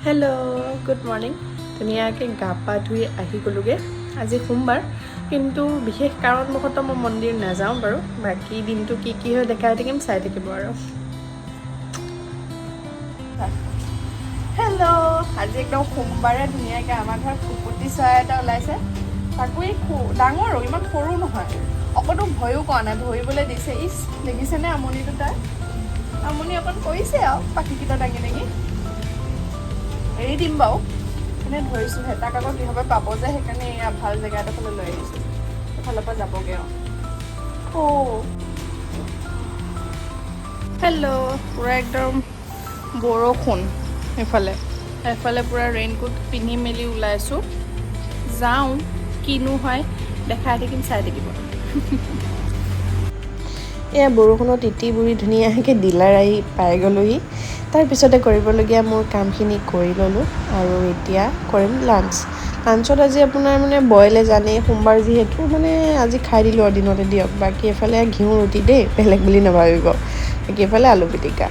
Hello' good morning. ধুনীয়াকৈ গা পা ধুই আহি গ'লোগৈ। আজি সোমবাৰ, কিন্তু বিশেষ কাৰণবশতঃ মই মন্দিৰ নাযাওঁ বাৰু। বাকী দিনটো কি কি হয় দেখাই থাকিম, চাই থাকিব আৰু। হেল্ল', আজি একদম সোমবাৰে ধুনীয়াকৈ আমাৰ ঘৰত কুকুটি চৰাই এটা ওলাইছে। তাকো এই ডাঙৰো, ইমান সৰু নহয়। অকণো ভয়ো কৰা নাই, ধৰিবলৈ দিছে। ইচ, দেখিছেনে আমনিটো তাৰ? আমনি অকণ কৰিছে আৰু পাখিকেইটা দাঙি দাঙি। এৰি দিম বাৰু, এনে ধৰিছোঁহে। তাক আকৌ কিহবাই পাব যে, সেইকাৰণে এয়া ভাল জেগা এডোখৰলৈ লৈ আহিছোঁ। সেইফালৰ পৰা যাবগৈ আৰু। হেল্ল', পূৰা একদম বৰষুণ এফালে পূৰা ৰেইনকোট পিন্ধি মেলি ওলাইছোঁ। যাওঁ, কিনো হয় দেখাই থাকিম, চাই থাকিব। এয়া বৰষুণত তিতি বুৰি ধুনীয়াকৈ ডিলাৰ আহি পাই গ'লোহি। তাৰপিছতে কৰিবলগীয়া মোৰ কামখিনি কৰি ল'লোঁ আৰু এতিয়া কৰিম লাঞ্চত আজি আপোনাৰ বইলে জানেই, সোমবাৰ যিহেতু আজি খাই দিলোঁ আৰু দিনতে দিয়ক। বাকী এফালে ঘিউ ৰুটি দেই, বেলেগ বুলি নাভাবিব। বাকী এফালে আলু পিটিকা।